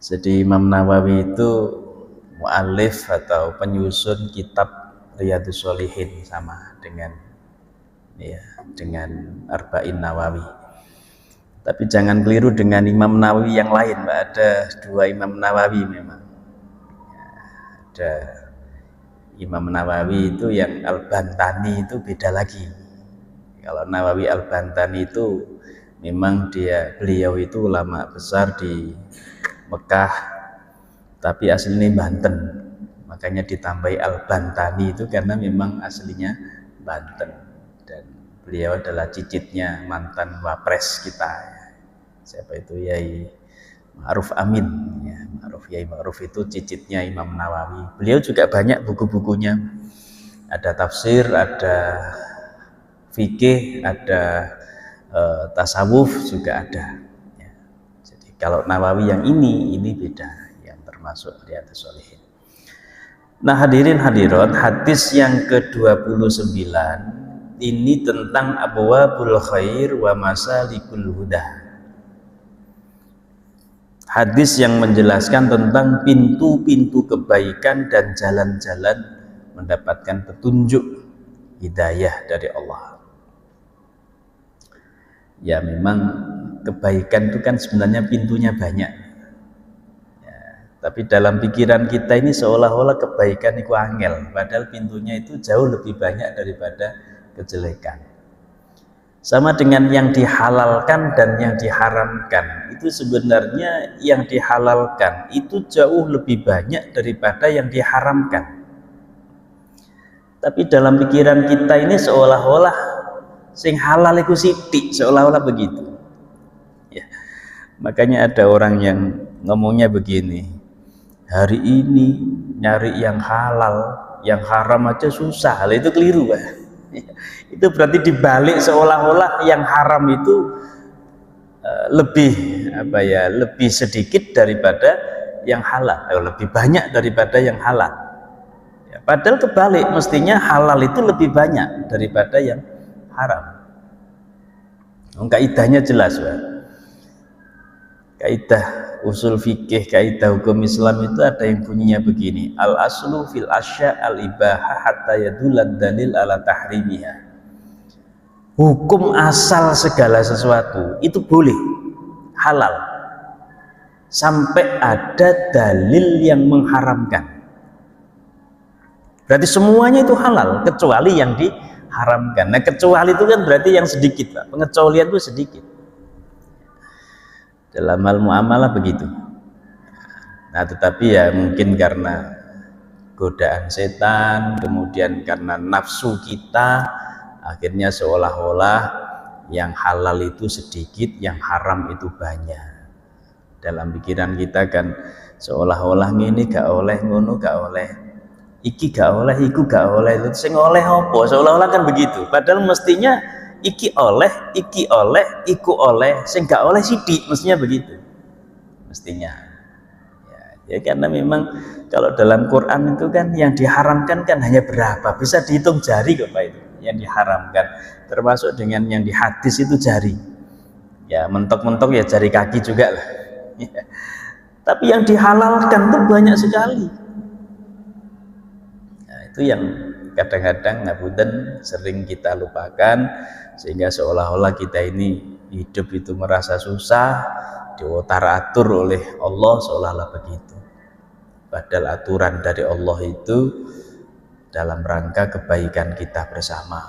Jadi Imam Nawawi itu mu'alif atau penyusun kitab Riyadhus Shalihin, sama dengan dengan Arba'in Nawawi. Tapi jangan keliru dengan Imam Nawawi yang lain, Mbak. Ada dua Imam Nawawi memang. Ada Imam Nawawi itu yang Al-Bantani itu beda lagi. Kalau Nawawi Al-Bantani itu memang beliau itu ulama besar di Mekah, tapi aslinya Banten. Makanya ditambahi Al-Bantani itu karena memang aslinya Banten. Dan beliau adalah cicitnya mantan wapres kita. Siapa itu? Yai Ma'ruf Amin, ya. Yai Ma'ruf itu cicitnya Imam Nawawi. Beliau juga banyak buku-bukunya. Ada tafsir, ada fikih, ada tasawuf juga ada. Ya. Jadi kalau Nawawi yang ini beda, yang termasuk Riyadhus Shalihin. Nah, hadirin hadirat, hadis yang ke-29 ini tentang abwabul khair wa masalikul huda. Hadis yang menjelaskan tentang pintu-pintu kebaikan dan jalan-jalan mendapatkan petunjuk hidayah dari Allah. Ya, memang kebaikan itu kan sebenarnya pintunya banyak. Ya, tapi dalam pikiran kita ini seolah-olah kebaikan itu angel, padahal pintunya itu jauh lebih banyak daripada kejelekan. Sama dengan yang dihalalkan dan yang diharamkan. Itu sebenarnya yang dihalalkan itu jauh lebih banyak daripada yang diharamkan. Tapi dalam pikiran kita ini seolah-olah sing halal itu sithik, seolah-olah begitu. Ya. Makanya ada orang yang ngomongnya begini, hari ini nyari yang halal, yang haram aja susah. Itu keliru, Pak. Itu berarti dibalik seolah-olah yang haram itu lebih sedikit daripada yang halal, lebih banyak daripada yang halal. Ya, padahal kebalik, mestinya halal itu lebih banyak daripada yang haram. Kaidahnya jelas, Pak. Kaidah usul fikih, kaidah hukum Islam itu ada yang bunyinya begini: al aslu fil asya al ibahah hatta yadulad dalil ala tahrimiha. Hukum asal segala sesuatu itu boleh, halal, sampai ada dalil yang mengharamkan. Berarti semuanya itu halal kecuali yang diharamkan. Nah, kecuali itu kan berarti yang sedikit, Pak. Pengecualian itu sedikit. Dalam hal muamalah begitu. Nah, tetapi ya mungkin karena godaan setan, kemudian karena nafsu kita, akhirnya seolah-olah yang halal itu sedikit, yang haram itu banyak. Dalam pikiran kita kan seolah-olah ini gak oleh, ngono gak oleh, iki gak oleh, iku gak oleh, itu sing oleh apa? Seolah-olah kan begitu. Padahal mestinya iki oleh, iku oleh, sing gak oleh sidik, mestinya begitu. Mestinya. Ya, karena memang kalau dalam Quran itu kan yang diharamkan kan hanya berapa? Bisa dihitung jari kok, Pak, itu yang diharamkan. Termasuk dengan yang di hadis itu jari. Ya, mentok-mentok ya jari kaki juga lah. Ya. Tapi yang dihalalkan itu banyak sekali. Nah, itu yang kadang-kadang ngapunten sering kita lupakan, sehingga seolah-olah kita ini hidup itu merasa susah, diotar-atur oleh Allah, seolah-olah begitu. Padahal aturan dari Allah itu dalam rangka kebaikan kita bersama.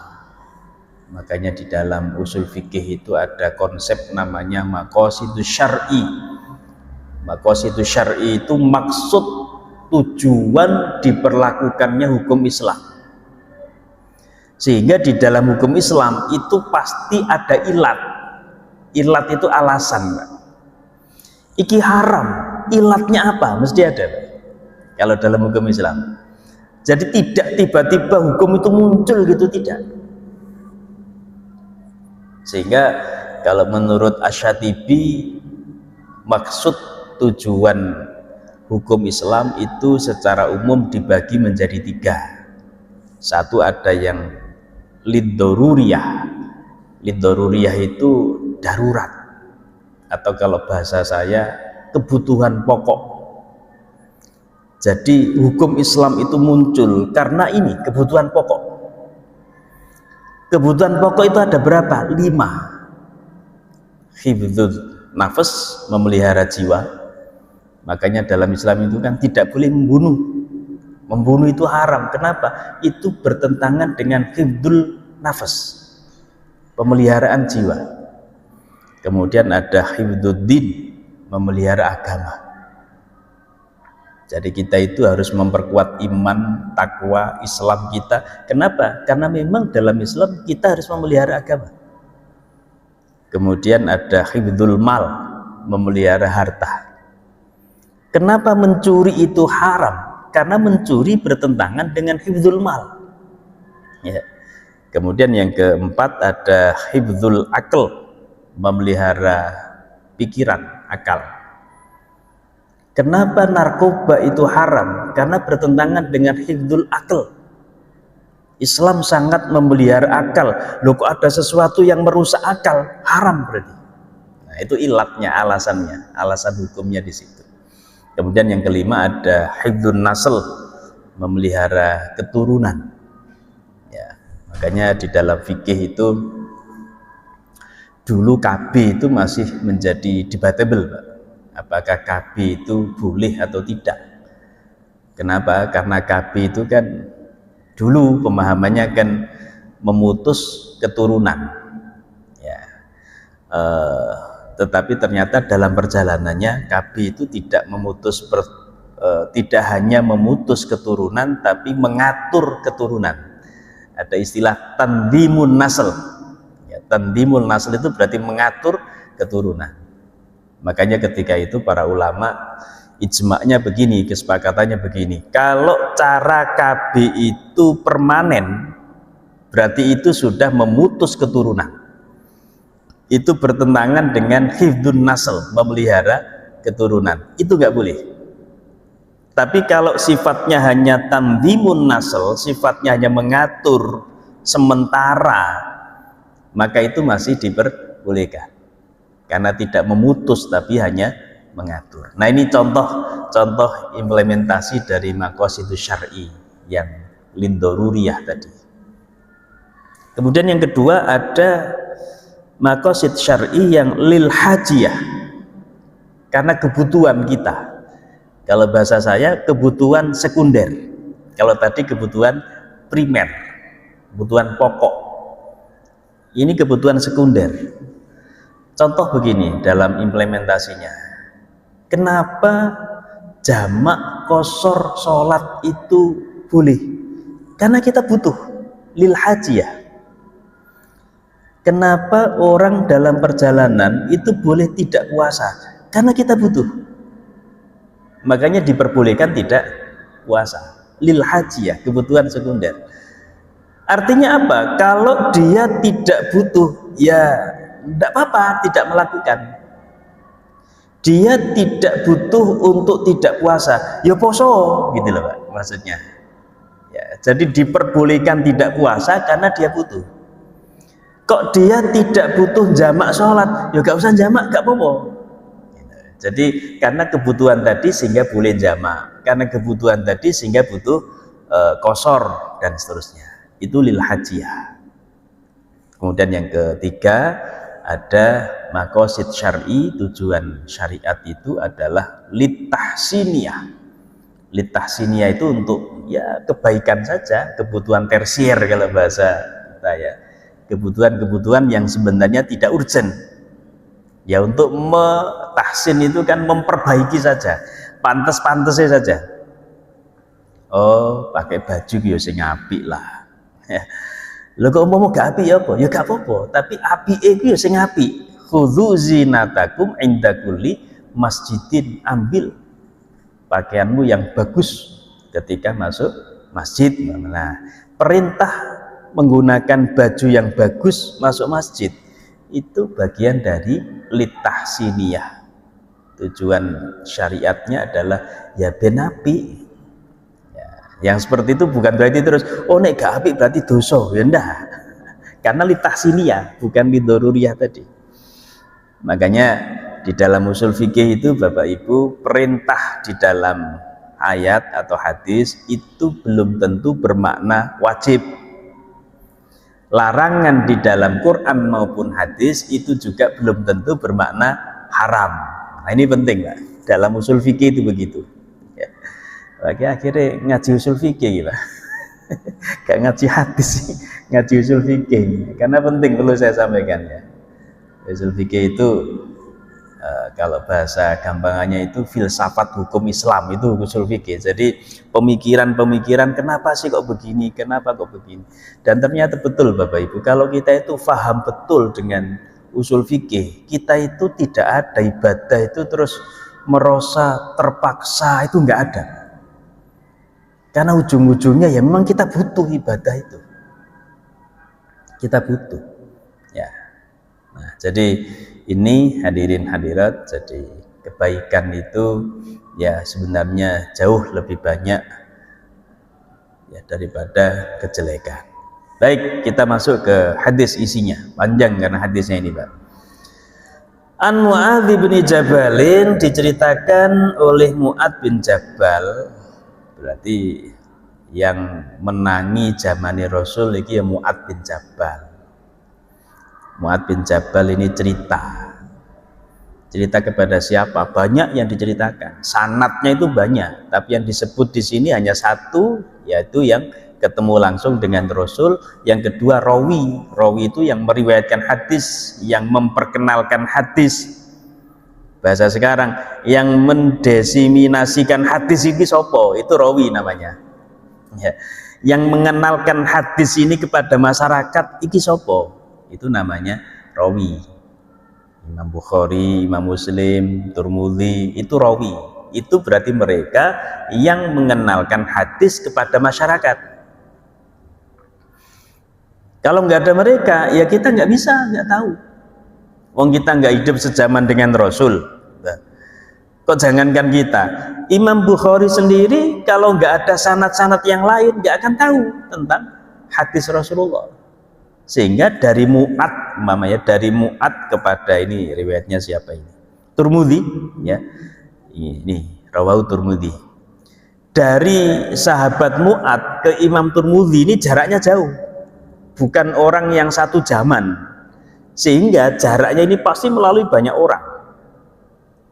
Makanya di dalam usul fikih itu ada konsep namanya maqasidus syar'i. Maqasidus syar'i itu maksud, tujuan diperlakukannya hukum Islam. Sehingga di dalam hukum Islam itu pasti ada ilat. Ilat itu alasan, Pak. Iki haram, ilatnya apa? Mesti ada, Pak, kalau dalam hukum Islam. Jadi tidak tiba-tiba hukum itu muncul gitu, tidak. Sehingga kalau menurut Asy-Syatibi, maksud tujuan hukum Islam itu secara umum dibagi menjadi 3. Satu, ada yang lid-daruriyah. Lid-daruriyah itu darurat, atau kalau bahasa saya kebutuhan pokok. Jadi hukum Islam itu muncul karena ini kebutuhan pokok. Kebutuhan pokok itu ada berapa? 5. Hifdzul nafas, memelihara jiwa. Makanya dalam Islam itu kan tidak boleh membunuh. Membunuh itu haram. Kenapa? Itu bertentangan dengan hifdzul nafas, pemeliharaan jiwa. Kemudian ada hifdzuddin, memelihara agama. Jadi kita itu harus memperkuat iman, takwa, Islam kita. Kenapa? Karena memang dalam Islam kita harus memelihara agama. Kemudian ada hifdzul mal, memelihara harta. Kenapa mencuri itu haram? Karena mencuri bertentangan dengan hifdzul mal. Ya. Kemudian yang keempat ada hifdzul akal, memelihara pikiran, akal. Kenapa narkoba itu haram? Karena bertentangan dengan hifdzul akal. Islam sangat memelihara akal. Loh, kok ada sesuatu yang merusak akal? Haram berarti. Nah, itu ilatnya, alasannya, alasan hukumnya di situ. Kemudian yang kelima ada hifdzun nasl, memelihara keturunan. Ya, makanya di dalam fikih itu dulu KB itu masih menjadi debatable, Pak. Apakah KB itu boleh atau tidak? Kenapa? Karena KB itu kan dulu pemahamannya kan memutus keturunan, ya. Tetapi ternyata dalam perjalanannya KB itu tidak memutus, tidak hanya memutus keturunan, tapi mengatur keturunan. Ada istilah tanzimun nasl. Ya, tanzimul nasl itu berarti mengatur keturunan. Makanya ketika itu para ulama ijma'nya begini, kesepakatannya begini, kalau cara KB itu permanen berarti itu sudah memutus keturunan, itu bertentangan dengan hifdzun nasl, memelihara keturunan, itu nggak boleh. Tapi kalau sifatnya hanya tanzimun nasl, sifatnya hanya mengatur sementara, maka itu masih diperbolehkan karena tidak memutus tapi hanya mengatur. Nah, ini contoh implementasi dari maqasidus syar'i yang lindoruriyah tadi. Kemudian yang kedua ada maqasid syar'i yang lil hajiyah, karena kebutuhan kita. Kalau bahasa saya kebutuhan sekunder, kalau tadi kebutuhan primer, kebutuhan pokok, ini kebutuhan sekunder. Contoh begini dalam implementasinya, kenapa jamak qashar sholat itu boleh? Karena kita butuh lil hajiyah. Kenapa orang dalam perjalanan itu boleh tidak puasa? Karena kita butuh. Makanya diperbolehkan tidak puasa. Lil hajiyah, kebutuhan sekunder. Artinya apa? Kalau dia tidak butuh, ya tidak apa-apa, tidak melakukan. Dia tidak butuh untuk tidak puasa, ya poso, gitu loh, Pak, maksudnya. Ya, jadi diperbolehkan tidak puasa karena dia butuh. Kok dia tidak butuh jamak sholat, ya gak usah jamak, gak apa-apa. Jadi karena kebutuhan tadi sehingga boleh jamak, karena kebutuhan tadi sehingga butuh qashar dan seterusnya. Itu lil hajiyah. Kemudian yang ketiga ada maqasid syar'i, tujuan syariat itu adalah litahsiniyah. Litahsiniyah itu untuk ya kebaikan saja, kebutuhan tersier kalau bahasa kita ya. Kebutuhan-kebutuhan yang sebenarnya tidak urgent. Ya untuk tahsin itu kan memperbaiki saja, pantas-pantasnya saja. Oh, pakai baju ya sing apik lah. Lho kok umpama gak apik ya apa? Ya gak apa-apa, tapi apike ku ya sing apik. Khudzu zinatakum inda kulli masjidin, ambil pakaianmu yang bagus ketika masuk masjid. Nah, perintah menggunakan baju yang bagus masuk masjid itu bagian dari litahsiniyah. Tujuan syariatnya adalah ya ben apik. Yang seperti itu bukan berarti terus oh nek gak apik berarti dosa, ya ndak. Karena litahsiniyah bukan lidoruriyah tadi. Makanya di dalam usul fikih itu Bapak Ibu, perintah di dalam ayat atau hadis itu belum tentu bermakna wajib. Larangan di dalam Quran maupun hadis itu juga belum tentu bermakna haram. Nah, ini penting Pak. Dalam usul fikih itu begitu. Ya. Bagi akhirnya ngaji usul fikih gitu. Gak ngaji hadis, ngaji usul fikih. Karena penting, perlu saya sampaikan ya. Usul fikih itu kalau bahasa gampangannya itu filsafat hukum Islam, itu usul fikih. Jadi pemikiran-pemikiran kenapa sih kok begini, kenapa kok begini. Dan ternyata betul Bapak Ibu, kalau kita itu paham betul dengan usul fikih, kita itu tidak ada ibadah itu terus merasa terpaksa, itu enggak ada. Karena ujung-ujungnya ya memang kita butuh ibadah itu. Kita butuh. Ya. Nah, jadi ini hadirin hadirat, jadi kebaikan itu ya sebenarnya jauh lebih banyak ya daripada kejelekan. Baik, kita masuk ke hadis isinya. Panjang karena hadisnya ini, Pak. An Mu'adz bin Jabalin, diceritakan oleh Mu'adz bin Jabal, berarti yang menangi zamane Rasul iki ya Mu'adz bin Jabal. Mu'adz bin Jabal ini cerita kepada siapa? Banyak yang diceritakan, sanadnya itu banyak, tapi yang disebut di sini hanya satu, yaitu yang ketemu langsung dengan Rasul. Yang kedua rawi itu yang meriwayatkan hadis, yang memperkenalkan hadis. Bahasa sekarang yang mendesiminasikan hadis ini sopo, itu rawi namanya ya. Yang mengenalkan hadis ini kepada masyarakat iki sopo, itu namanya rawi. Imam Bukhari, Imam Muslim, Tirmidzi, itu rawi. Itu berarti mereka yang mengenalkan hadis kepada masyarakat. Kalau nggak ada mereka, ya kita nggak bisa, nggak tahu. Wong kita nggak hidup sejaman dengan Rasul. Kok jangankan kita, Imam Bukhari sendiri kalau nggak ada sanad-sanad yang lain nggak akan tahu tentang hadis Rasulullah. Sehingga dari Mu'adz, mamanya dari Mu'adz kepada ini riwayatnya siapa ini? Tirmidzi ya. Ini rawahu Tirmidzi. Dari sahabat Mu'adz ke Imam Tirmidzi ini jaraknya jauh. Bukan orang yang satu zaman. Sehingga jaraknya ini pasti melalui banyak orang.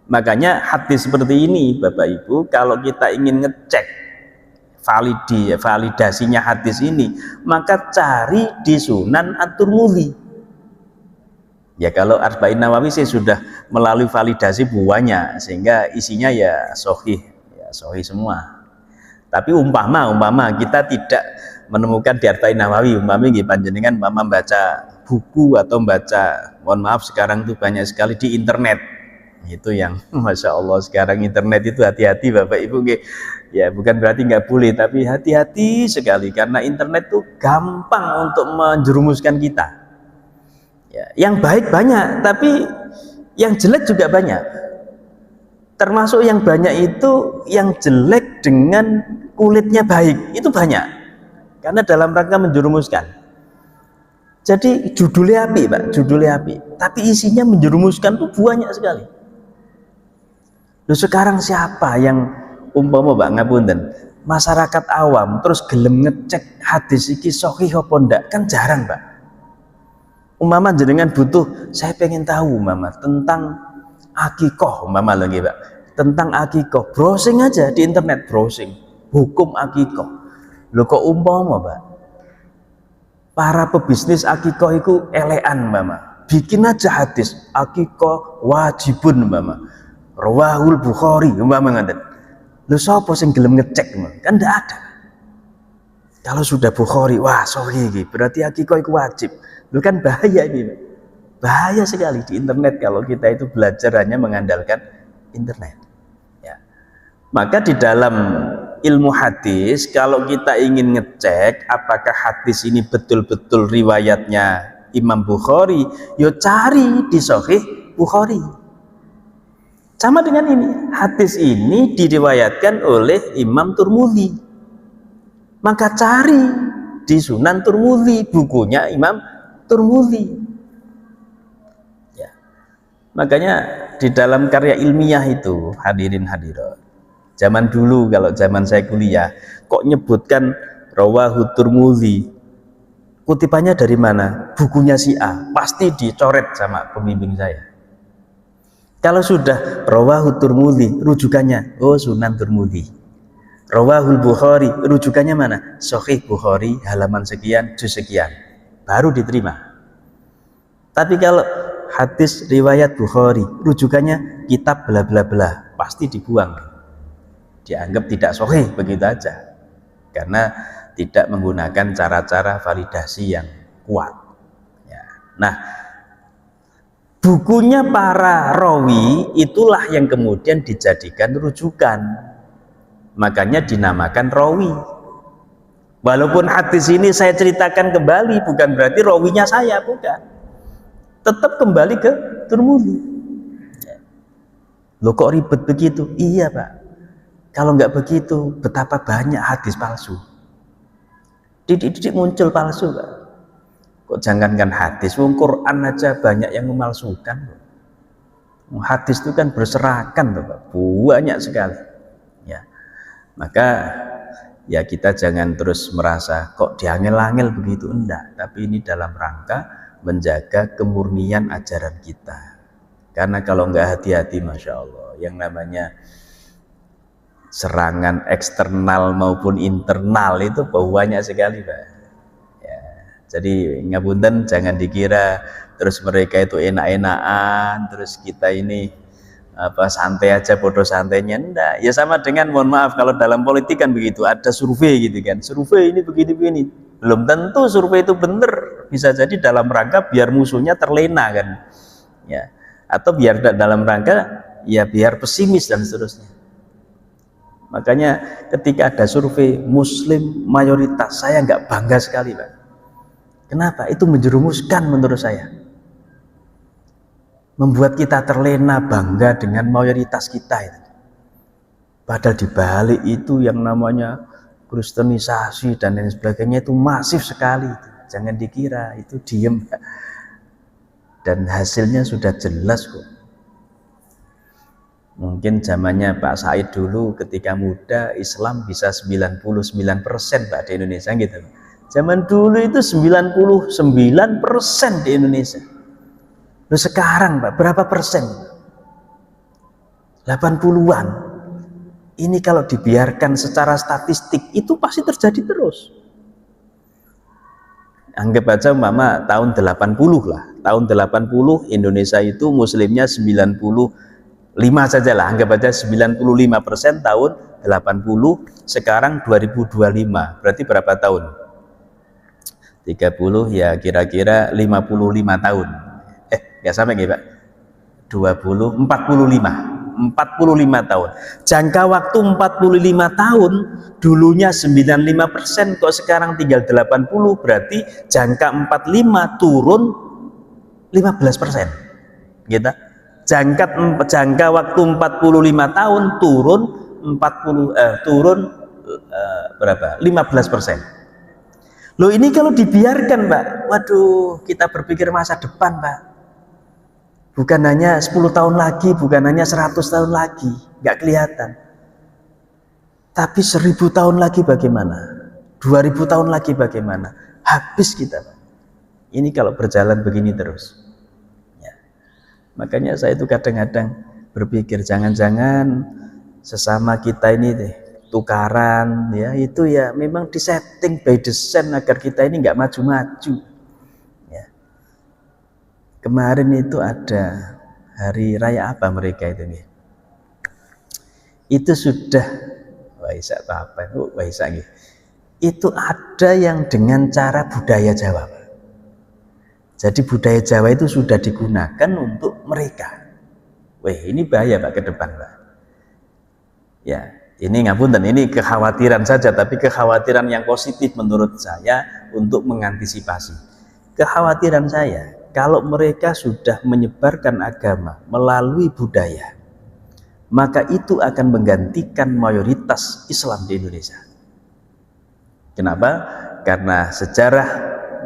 Makanya hadis seperti ini Bapak Ibu, kalau kita ingin ngecek validasinya hadis ini, maka cari di Sunan At-Tirmidzi. Ya kalau Arba'in Nawawi sih sudah melalui validasi buahnya, sehingga isinya ya sahih semua. Tapi umpama kita tidak menemukan di Arba'in Nawawi, umpama panjenengan baca buku atau baca, mohon maaf sekarang itu banyak sekali di internet. Itu yang Masya Allah sekarang internet itu hati-hati Bapak Ibu, ya bukan berarti nggak boleh, tapi hati-hati sekali karena internet itu gampang untuk menjerumuskan kita ya. Yang baik banyak, tapi yang jelek juga banyak. Termasuk yang banyak itu yang jelek dengan kulitnya baik, itu banyak karena dalam rangka menjerumuskan. Jadi judulnya api Pak, judulnya api, tapi isinya menjerumuskan tuh banyak sekali. Loh sekarang siapa yang umpama Mbak ngapunten, masyarakat awam terus gelem ngecek hadis iki sahih apa ndak, kan jarang Mbak. Umpama jenengan butuh, saya pengen tahu umpama tentang akikoh umpama lagi Mbak, tentang akikoh, browsing aja di internet, browsing hukum akikoh. Loh kok umpama Mbak, para pebisnis akikoh itu elean umpama, bikin aja hadis akikoh wajibun umpama, rawahul Bukhari umpama ngaten. Lho sapa sing gelem ngecek kan ndak ada. Kalau sudah Bukhari, wah sahih iki, berarti akikoh itu wajib. Lho kan bahaya ini. Bahaya sekali di internet kalau kita itu belajar hanya mengandalkan internet. Ya. Maka di dalam ilmu hadis kalau kita ingin ngecek apakah hadis ini betul-betul riwayatnya Imam Bukhari, yo cari di Sahih Bukhari. Sama dengan ini, hadis ini diriwayatkan oleh Imam Tirmidzi, maka cari di Sunan Tirmidzi, bukunya Imam Tirmidzi ya. Makanya di dalam karya ilmiah itu hadirin hadirat, Zaman dulu kalau zaman saya kuliah, kok nyebutkan Rawahu Tirmidzi, kutipannya dari mana? Bukunya si A, pasti dicoret sama pembimbing saya. Kalau sudah Rawahu Tirmidzi, rujukannya oh Sunan Tirmidzi. Rawahul Bukhari, rujukannya mana? Sahih Bukhari, halaman sekian, juz sekian, baru diterima. Tapi kalau hadis riwayat Bukhari, rujukannya kitab bla bla bla, pasti dibuang, dianggap tidak sahih begitu aja, karena tidak menggunakan cara-cara validasi yang kuat. Ya. Nah, bukunya para rawi itulah yang kemudian dijadikan rujukan, makanya dinamakan rawi. Walaupun hadis ini saya ceritakan kembali, bukan berarti rawinya saya, bukan, tetap kembali ke Tirmidzi. Loh kok ribet begitu? Iya Pak, kalau nggak begitu betapa banyak hadis palsu, didik-didik muncul palsu Pak. Kok jangankan hadis, Quran aja banyak yang memalsukan. Hadis itu kan berserakan Pak, banyak sekali. Ya, maka ya kita jangan terus merasa kok diangel-angel begitu, enggak, tapi ini dalam rangka menjaga kemurnian ajaran kita. Karena kalau enggak hati-hati, Masya Allah, yang namanya serangan eksternal maupun internal itu banyak sekali Pak. Ya, jadi ngapunten, jangan dikira terus mereka itu enak-enakan, terus kita ini santai aja, bodoh santainya, enggak. Ya sama dengan, mohon maaf, kalau dalam politik kan begitu, ada survei gitu kan, survei ini begini-begini, belum tentu survei itu benar, bisa jadi dalam rangka biar musuhnya terlena kan, ya, atau biar dalam rangka ya biar pesimis dan seterusnya. Makanya ketika ada survei Muslim mayoritas, saya nggak bangga sekali Pak. Kenapa? Itu menjerumuskan menurut saya, membuat kita terlena bangga dengan mayoritas kita itu. Padahal dibalik itu yang namanya kristenisasi dan lain sebagainya itu masif sekali. Jangan dikira itu diem, dan hasilnya sudah jelas kok. Mungkin zamannya Pak Said dulu ketika muda, Islam bisa 99% Pak di Indonesia gitu. Zaman dulu itu 99% di Indonesia. Loh sekarang Pak, berapa persen? 80-an. Ini kalau dibiarkan secara statistik itu pasti terjadi terus. Anggap aja umpama tahun 80 lah. Tahun 80 Indonesia itu muslimnya 95 saja lah. Anggap aja 95% tahun 80, sekarang 2025. Berarti berapa tahun? 30 ya kira-kira 55 tahun. Nggak sampai nggak Pak? 45 tahun. Jangka waktu 45 tahun, dulunya 95%, kok sekarang tinggal 80, berarti jangka 45 turun 15%. Gitu. Jangka waktu 45 tahun turun berapa? 15%. Loh ini kalau dibiarkan Pak, waduh, kita berpikir masa depan Pak. Bukan hanya 10 tahun lagi, bukan hanya 100 tahun lagi, nggak kelihatan. Tapi 1000 tahun lagi bagaimana? 2000 tahun lagi bagaimana? Habis kita Pak. Ini kalau berjalan begini terus. Ya. Makanya saya itu kadang-kadang berpikir, jangan-jangan sesama kita ini deh tukaran, ya itu ya memang disetting by design agar kita ini nggak maju-maju. Ya. Kemarin itu ada hari raya apa mereka itu nih? Itu sudah Waisak apa? Waisak gitu. Itu ada yang dengan cara budaya Jawa. Jadi budaya Jawa itu sudah digunakan untuk mereka. Wah ini bahaya Pak ke depan Pak. Ya. Ini ngapunten, ini kekhawatiran saja, tapi kekhawatiran yang positif menurut saya untuk mengantisipasi. Kekhawatiran saya, kalau mereka sudah menyebarkan agama melalui budaya, maka itu akan menggantikan mayoritas Islam di Indonesia. Kenapa? Karena sejarah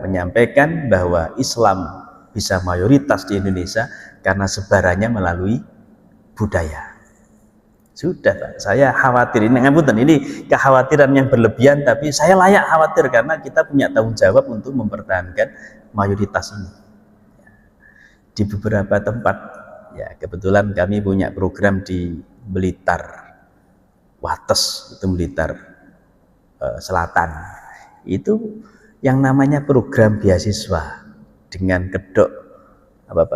menyampaikan bahwa Islam bisa mayoritas di Indonesia karena sebarannya melalui budaya. Sudah Pak, saya khawatir ini ngapunten, ini kekhawatiran yang berlebihan, tapi saya layak khawatir karena kita punya tanggung jawab untuk mempertahankan mayoritas ini. Di beberapa tempat, ya kebetulan kami punya program di Blitar, Wates itu Blitar Selatan. Itu yang namanya program beasiswa dengan kedok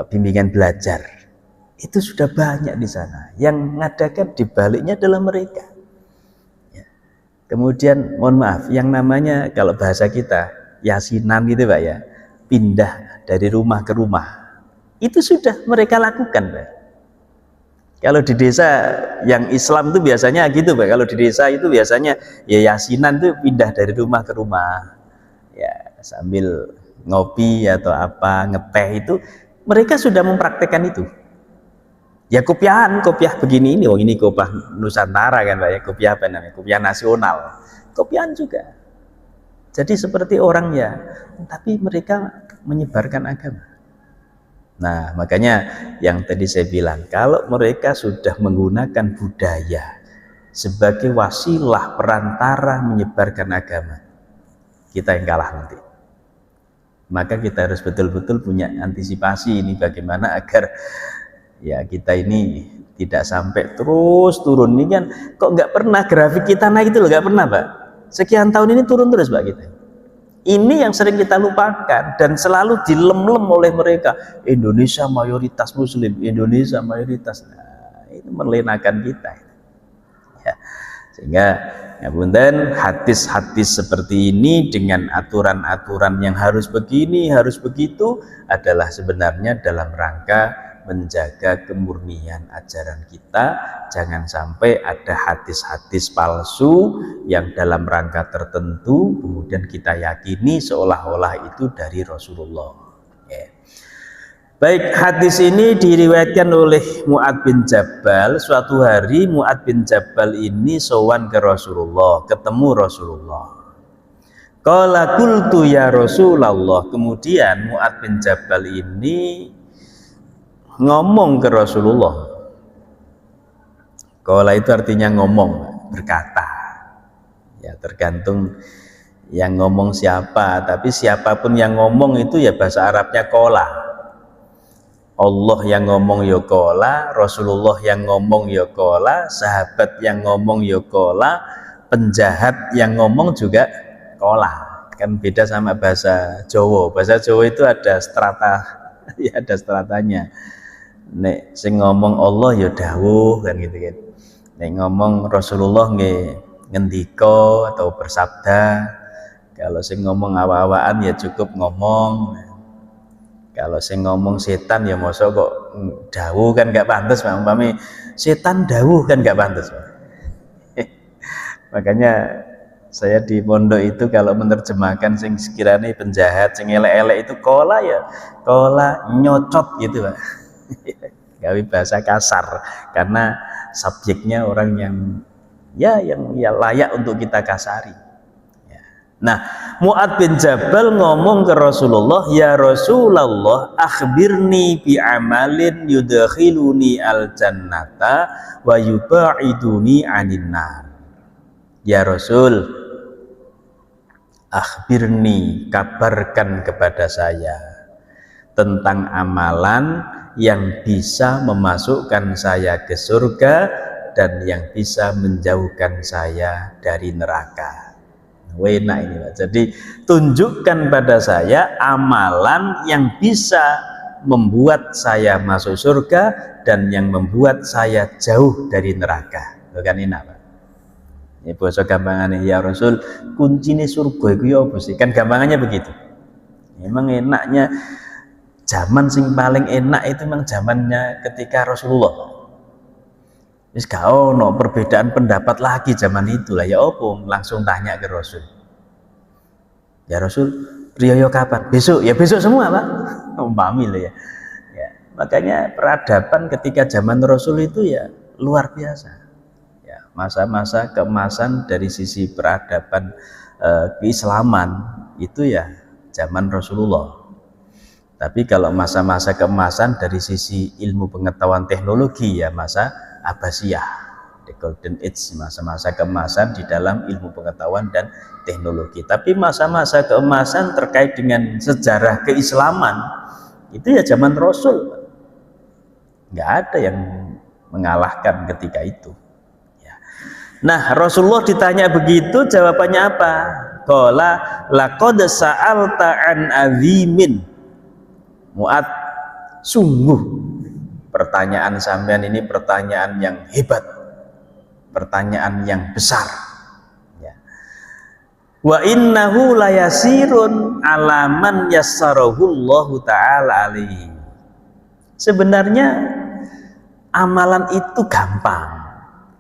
bimbingan belajar. Itu sudah banyak di sana. Yang mengadakan dibaliknya adalah mereka. Ya. Kemudian mohon maaf, yang namanya kalau bahasa kita yasinan gitu Pak ya, pindah dari rumah ke rumah, itu sudah mereka lakukan Pak. Kalau di desa yang Islam itu biasanya gitu Pak. Kalau di desa itu biasanya ya yasinan itu pindah dari rumah ke rumah, ya sambil ngopi atau apa ngeteh, itu mereka sudah mempraktekkan itu. Ya kopiah begini ini, ini kopiah Nusantara kan Pak ya, kopiah apa namanya, kopiah nasional, kopiah juga. Jadi seperti orang ya, tapi mereka menyebarkan agama. Nah makanya yang tadi saya bilang, kalau mereka sudah menggunakan budaya sebagai wasilah perantara menyebarkan agama, kita yang kalah nanti. Maka kita harus betul-betul punya antisipasi ini, bagaimana agar ya kita ini tidak sampai terus turun. Ini kan kok nggak pernah grafik kita naik itu loh, nggak pernah Pak. Sekian tahun ini turun terus Pak kita. Ini yang sering kita lupakan dan selalu dilem-lem oleh mereka. Indonesia mayoritas Muslim, Indonesia mayoritas. Nah, itu melenakan kita. Ya. Sehingga ya punten, hadis-hadis seperti ini dengan aturan-aturan yang harus begini, harus begitu adalah sebenarnya dalam rangka menjaga kemurnian ajaran kita. Jangan sampai ada hadis-hadis palsu yang dalam rangka tertentu kemudian kita yakini seolah-olah itu dari Rasulullah. Baik, hadis ini diriwayatkan oleh Mu'adz bin Jabal. Suatu hari Mu'adz bin Jabal ini sowan ke Rasulullah, ketemu Rasulullah. Qala qultu ya Rasulullah. Kemudian Mu'adz bin Jabal ini ngomong ke Rasulullah. Qala itu artinya ngomong, berkata. Ya tergantung yang ngomong siapa, tapi siapapun yang ngomong itu ya bahasa Arabnya qala. Allah yang ngomong ya qala, Rasulullah yang ngomong ya qala, sahabat yang ngomong ya qala, penjahat yang ngomong juga qala. Kan beda sama bahasa Jawa. Bahasa Jawa itu ada strata, ya ada stratanya. Nek sing ngomong Allah ya dawuh kan gitu kan. Nek ngomong Rasulullah nggih ngendika atau bersabda. Kalau sing ngomong awa-awaan ya cukup ngomong. Kalau sing ngomong setan ya mosok kok dawuh kan gak pantas, umpami setan dawuh kan gak pantas. Makanya saya di pondok itu kalau menerjemahkan sing sekiranya penjahat, sing elek-elek itu kola ya, kola nyocot gitu Pak. Gawe bahasa kasar karena subjeknya orang yang layak untuk kita kasari. Nah, Mu'adz bin Jabal ngomong ke Rasulullah, ya Rasulullah, akhbirni bi amalin yudkhiluni al jannata wa yubaiduni anin nar. Ya Rasul, akhbirni, kabarkan kepada saya tentang amalan yang bisa memasukkan saya ke surga dan yang bisa menjauhkan saya dari neraka. Enak ini Pak. Jadi tunjukkan pada saya amalan yang bisa membuat saya masuk surga dan yang membuat saya jauh dari neraka. Bukan enak Pak. Ini bahasa gampangannya, ya Rasul, kuncinya surga itu ya apa sih? Kan gampangannya begitu. Memang enaknya zaman sing paling enak itu memang zamannya ketika Rasulullah. Wis gak ono perbedaan pendapat lagi zaman itu lah, ya opo, langsung tanya ke Rasul. Ya Rasul, riyo kapan? Besok, ya besok semua Pak. Umpami lah ya. Makanya peradaban ketika zaman Rasul itu ya luar biasa. Ya, masa-masa keemasan dari sisi peradaban keislaman itu ya zaman Rasulullah. Tapi kalau masa-masa keemasan dari sisi ilmu pengetahuan teknologi ya masa Abbasiyah. The golden age, masa-masa keemasan di dalam ilmu pengetahuan dan teknologi. Tapi masa-masa keemasan terkait dengan sejarah keislaman itu ya zaman Rasul. Nggak ada yang mengalahkan ketika itu. Ya. Nah, Rasulullah ditanya begitu, jawabannya apa? Qala laqad sa'alta an azimin. Mu'ad, sungguh pertanyaan sampean ini pertanyaan yang hebat, pertanyaan yang besar. Ya. Wa innahu layasirun ala man yassarahullahu ta'ala alaihi. Sebenarnya amalan itu gampang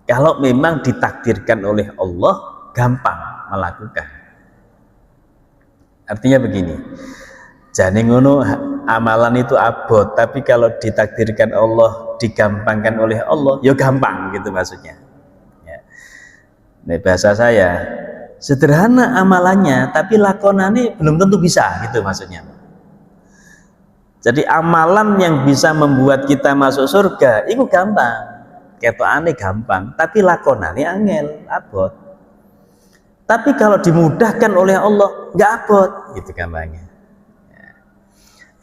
kalau memang ditakdirkan oleh Allah, gampang melakukan. Artinya begini, jane ngono amalan itu abot, tapi kalau ditakdirkan Allah, digampangkan oleh Allah, ya gampang gitu maksudnya. Ya. Nah, bahasa saya sederhana amalannya, tapi lakonane belum tentu bisa gitu maksudnya. Jadi amalan yang bisa membuat kita masuk surga itu gampang, ketokane gampang, tapi lakonane angel, abot. Tapi kalau dimudahkan oleh Allah, nggak abot, gitu gampangnya. Ya.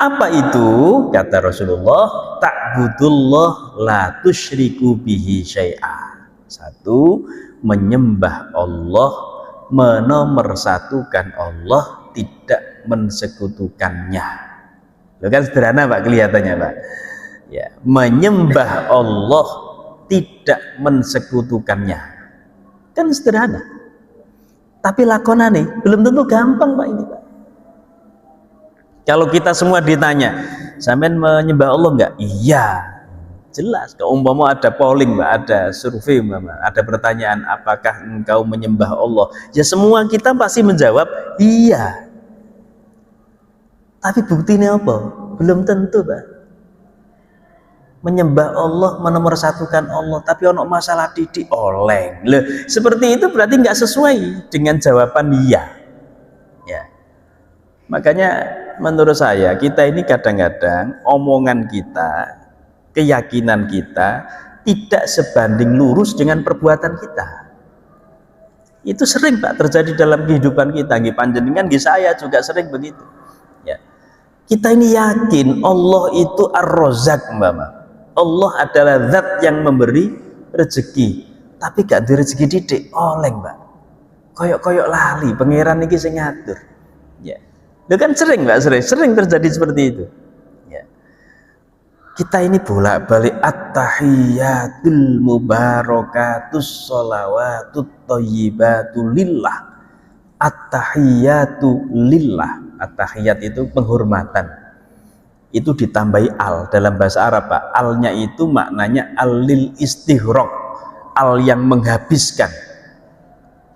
Apa itu? Kata Rasulullah, ta'budullah la tusyriku bihi syai'a. Satu, menyembah Allah, menomorsatukan Allah, tidak mensekutukannya. Loh kan sederhana Pak kelihatannya Pak. Ya, menyembah Allah, tidak mensekutukannya. Kan sederhana. Tapi lakonane belum tentu gampang Pak ini Pak. Kalau kita semua ditanya, sampean menyembah Allah enggak? Iya. Jelas. Kalau umpama ada polling Mbak, ada survei Mbak, ada pertanyaan apakah engkau menyembah Allah? Ya semua kita pasti menjawab iya. Tapi buktinya apa? Belum tentu Pak. Menyembah Allah, menomorsatukan Allah, tapi ono masalah didik oleng. Loh, seperti itu berarti nggak sesuai dengan jawaban iya. Ya. Makanya menurut saya kita ini kadang-kadang omongan kita, keyakinan kita tidak sebanding lurus dengan perbuatan kita. Itu sering Pak terjadi dalam kehidupan kita. Nggih panjenengan, nggih saya juga sering begitu. Ya. Kita ini yakin Allah itu Ar-Razzaq Mbak. Allah adalah zat yang memberi rezeki, tapi gak di rezeki didik oleh Mbak. Koyok-koyok lali, pangeran iki sing ngatur. Ya. Itu kan sering Mbak, sering terjadi seperti itu. Ya. Kita ini bolak-balik at-tahiyyatul mubarakatus sholawatut thayyibatu lillah. At-tahiyyatu lillah. At-tahiyyat itu penghormatan. Itu ditambahi al dalam bahasa Arab Pak. Alnya itu maknanya al-lil istighraq, al yang menghabiskan.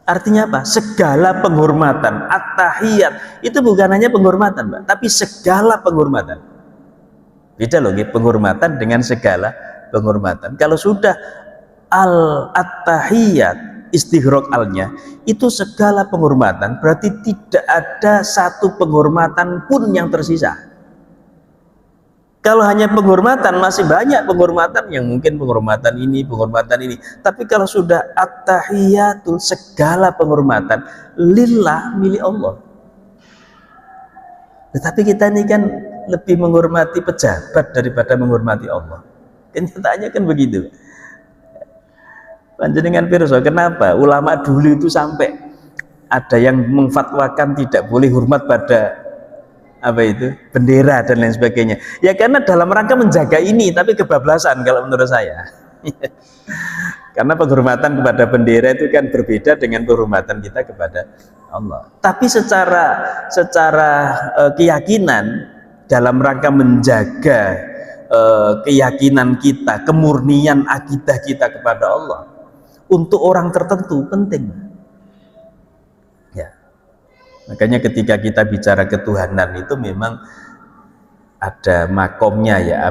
Artinya apa? Segala penghormatan. At-tahiyyat itu bukan hanya penghormatan Pak, tapi segala penghormatan. Beda loh, penghormatan dengan segala penghormatan. Kalau sudah at-tahiyyat istighraq alnya itu segala penghormatan, berarti tidak ada satu penghormatan pun yang tersisa. Kalau hanya penghormatan, masih banyak penghormatan yang mungkin penghormatan ini. Tapi kalau sudah at-tahiyyatul, segala penghormatan lillah, milik Allah. Tetapi kita ini kan lebih menghormati pejabat daripada menghormati Allah. Kenyataannya kan begitu. Panjenengan pirsa, kenapa ulama dulu itu sampai ada yang memfatwakan tidak boleh hormat pada bendera dan lain sebagainya. Ya karena dalam rangka menjaga ini, tapi kebablasan kalau menurut saya. Karena penghormatan kepada bendera itu kan berbeda dengan penghormatan kita kepada Allah. Tapi secara keyakinan dalam rangka menjaga keyakinan kita, kemurnian akidah kita kepada Allah, untuk orang tertentu penting. Makanya ketika kita bicara ketuhanan itu memang ada makomnya ya,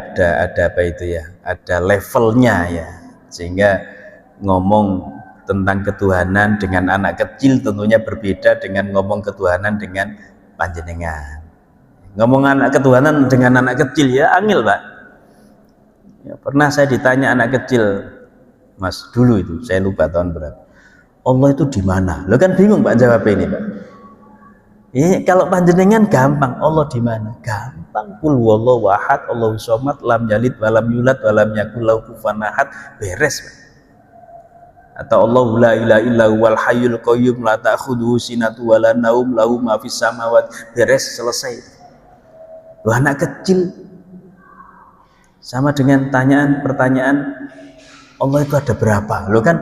ada levelnya ya, sehingga ngomong tentang ketuhanan dengan anak kecil tentunya berbeda dengan ngomong ketuhanan dengan panjenengan. Ngomong ketuhanan dengan anak kecil ya angel Pak. Ya, pernah saya ditanya anak kecil, Mas, dulu itu saya lupa tahun berapa. Allah itu di mana? Lo kan bingung Pak jawab ini Pak. Kalau panjenengan gampang, Allah di mana? Gampang. Qul huwallahu ahad, Allahu somad, lam yalid walam yulad walam yakul lahu kufuwan ahad. Beres Pak. Atau Allahu la ilaha illa huwal hayyul qayyum la ta'khudhuhu sinatun wa la naum lahu ma fis samawati. Beres, selesai. Loh, anak kecil sama dengan pertanyaan Allah itu ada berapa? Lo kan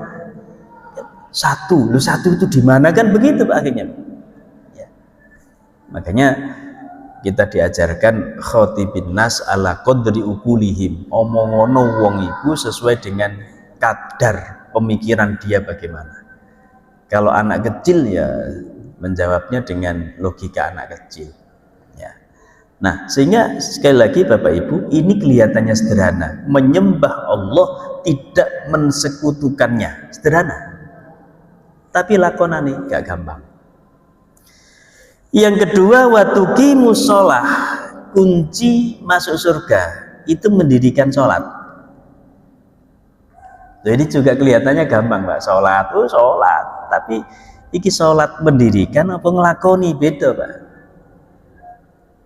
satu itu di mana, kan begitu Pak akhirnya. Ya. Makanya kita diajarkan khotibin nas ala qadri ukulihim, omongono wong iku sesuai dengan kadar pemikiran dia bagaimana. Kalau anak kecil ya menjawabnya dengan logika anak kecil. Ya. Nah, sehingga sekali lagi Bapak Ibu, ini kelihatannya sederhana. Menyembah Allah tidak mensekutukannya, sederhana. Tapi lakonane gak gampang. Yang kedua, watuqimu sholah, kunci masuk surga itu mendirikan sholat. Jadi juga kelihatannya gampang Pak, sholat, sholat. Tapi iki sholat mendirikan apa ngelakoni, beda Pak.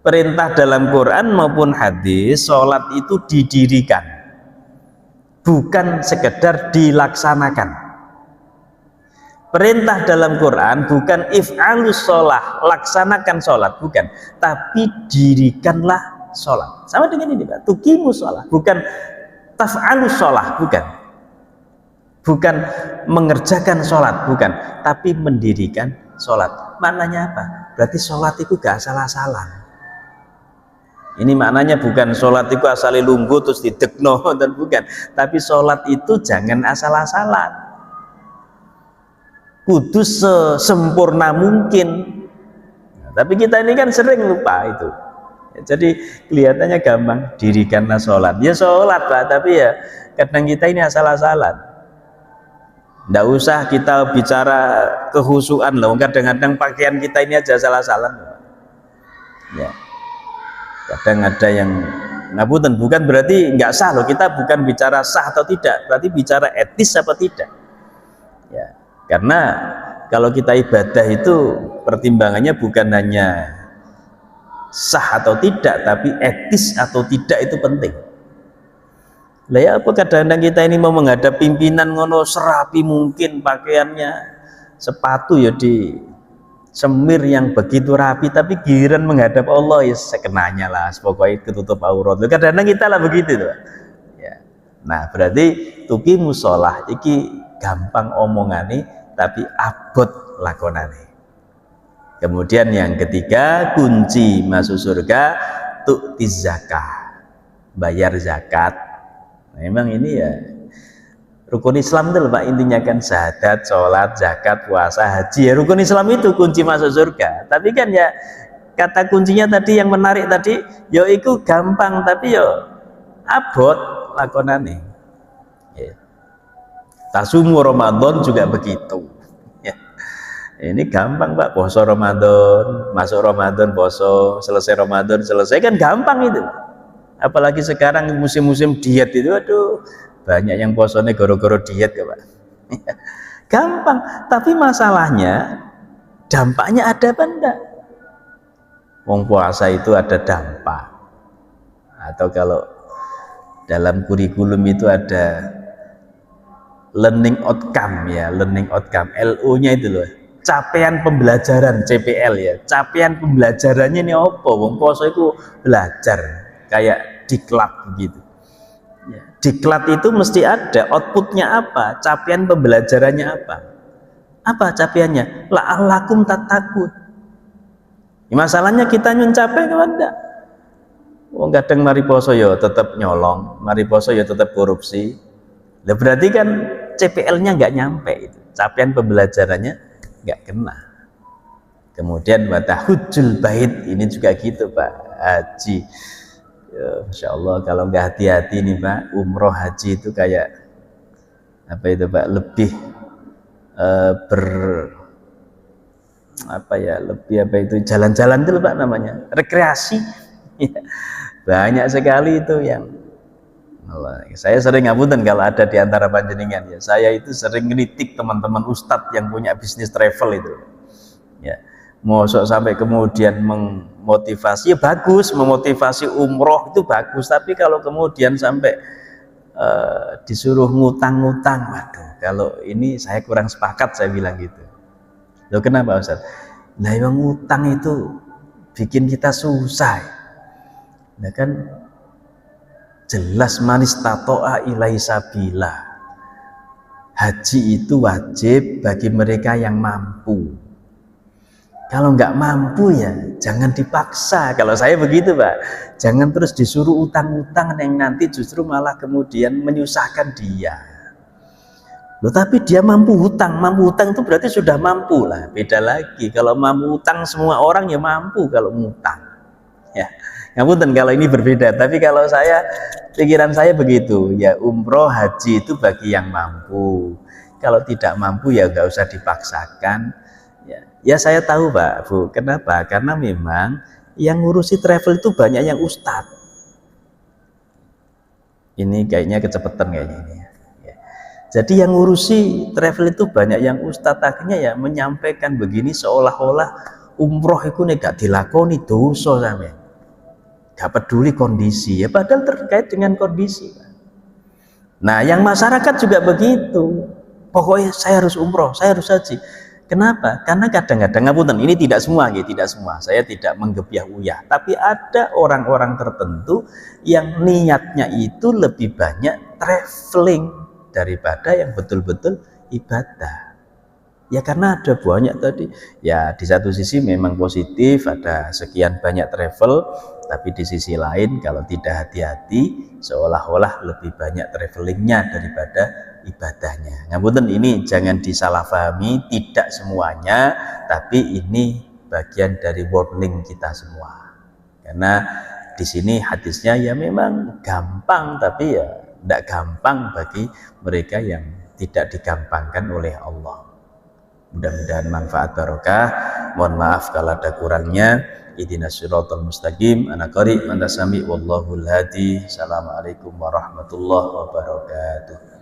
Perintah dalam Quran maupun hadis, sholat itu didirikan, bukan sekedar dilaksanakan. Perintah dalam Quran bukan if'alus sholah, laksanakan sholat, bukan, tapi dirikanlah sholat. Sama dengan ini Pak, tuqimus sholah, bukan taf'alus sholah, bukan mengerjakan sholat, bukan, tapi mendirikan sholat. Maknanya apa? Berarti sholat itu gak asal-asalan. Ini maknanya bukan sholat itu asale lungguh terus didekno, dan bukan, tapi sholat itu jangan asal-asalan, kudu sesempurna mungkin. Nah, tapi kita ini kan sering lupa itu. Ya, jadi kelihatannya gampang, dirikanlah sholat. Ya sholat Pak, tapi ya kadang kita ini asal-asalan. Nggak usah kita bicara kehusuan loh, kadang-kadang pakaian kita ini aja asal-asalan. Ya. Kadang ada yang ngapunten, bukan berarti nggak sah loh, kita bukan bicara sah atau tidak, berarti bicara etis apa tidak. Ya, karena kalau kita ibadah itu pertimbangannya bukan hanya sah atau tidak, tapi etis atau tidak itu penting. Lah ya apa kadang-kadang kita ini mau menghadap pimpinan ngono serapi mungkin pakaiannya, sepatu ya di semir yang begitu rapi, tapi giliran menghadap Allah ya sekenanya lah, pokoknya ketutup aurat. Kadang-kadang kita lah begitu tuh. Ya. Nah berarti tuqimus sholah iki gampang omongane tapi abot lakonane. Kemudian yang ketiga, kunci masuk surga tu'tiz zakah, bayar zakat. Memang ini ya rukun Islam itu Pak, intinya kan syahadat, sholat, zakat, puasa, haji. Ya, rukun Islam itu kunci masuk surga. Tapi kan ya kata kuncinya tadi yang menarik tadi, yo itu gampang tapi yo abot lakonane. Ya. Tasumu Ramadan juga begitu. Ya. Ini gampang Pak, puasa Ramadan, masuk Ramadan puasa, selesai Ramadan selesai, kan gampang itu. Apalagi sekarang musim-musim diet itu, aduh, banyak yang posone goro-goro diet ya Pak. Gampang, tapi masalahnya dampaknya ada apa enggak? Wong puasa itu ada dampak. Atau kalau dalam kurikulum itu ada learning outcome ya, learning outcome, LO-nya itu loh. Capaian pembelajaran, CPL ya. Capaian pembelajarannya ini apa? Wong puasa itu belajar kayak diklat begitu. Ya, diklat itu mesti ada outputnya apa, capaian pembelajarannya apa. Apa capaiannya? La'allakum tattaqun. Ya, masalahnya kita mencapai kepada wong kadang mari poso ya tetap nyolong, mari poso ya tetap korupsi. Lah berarti kan CPL-nya nggak nyampe itu. Capaian pembelajarannya nggak kena. Kemudian watahujjul bait, ini juga gitu Pak, haji. Ya, Masya Allah, kalau nggak hati-hati nih Pak, umroh haji itu kayak apa itu Pak, lebih lebih apa itu, jalan-jalan itu Pak namanya, rekreasi. Banyak sekali itu yang Allah. Saya sering ngapunten kalau ada di antara panjenengan ya. Saya itu sering ngeritik teman-teman ustadz yang punya bisnis travel itu. Ya, mosok sampai kemudian memotivasi ya bagus, memotivasi umroh itu bagus, tapi kalau kemudian sampai disuruh ngutang-ngutang, waduh, kalau ini saya kurang sepakat, saya bilang gitu. Loh kenapa Ustaz? Nah yang ngutang itu bikin kita susah. Nah kan jelas manis tato'a ilai sabila. Haji itu wajib bagi mereka yang mampu. Kalau nggak mampu ya jangan dipaksa. Kalau saya begitu Pak, jangan terus disuruh utang-utang yang nanti justru malah kemudian menyusahkan dia. Loh tapi dia mampu hutang itu berarti sudah mampu lah. Beda lagi, kalau mampu hutang semua orang ya mampu kalau ngutang. Ya, ngapunten kalau ini berbeda. Tapi kalau saya, pikiran saya begitu. Ya umroh haji itu bagi yang mampu. Kalau tidak mampu ya nggak usah dipaksakan. Ya saya tahu Pak, Bu. Kenapa? Karena memang yang ngurusi travel itu banyak yang ustadz. Ini kayaknya kecepatan kayaknya ini. Ya. Jadi yang ngurusi travel itu banyak yang ustadz. Akhirnya ya menyampaikan begini seolah-olah umroh itu gak dilakoni dosa sampe. Gak peduli kondisi. Ya padahal terkait dengan kondisi. Nah yang masyarakat juga begitu. Pokoknya saya harus umroh, saya harus haji. Kenapa? Karena kadang-kadang ngapunten, ini tidak semua, tidak semua. Saya tidak menggebyah-uyah, tapi ada orang-orang tertentu yang niatnya itu lebih banyak traveling daripada yang betul-betul ibadah. Ya karena ada banyak tadi. Ya di satu sisi memang positif, ada sekian banyak travel, tapi di sisi lain kalau tidak hati-hati seolah-olah lebih banyak travelingnya daripada ibadahnya. Ngapunten, ini jangan disalahpahami, tidak semuanya, tapi ini bagian dari warning kita semua. Karena di sini hadisnya ya memang gampang, tapi ya tidak gampang bagi mereka yang tidak digampangkan oleh Allah. Mudah-mudahan manfaat barokah. Mohon maaf kalau ada kurangnya. Ihdinas siratal mustaqim. Ana qari' man tasami' wallahul hadi. Assalamualaikum warahmatullahi wabarakatuh.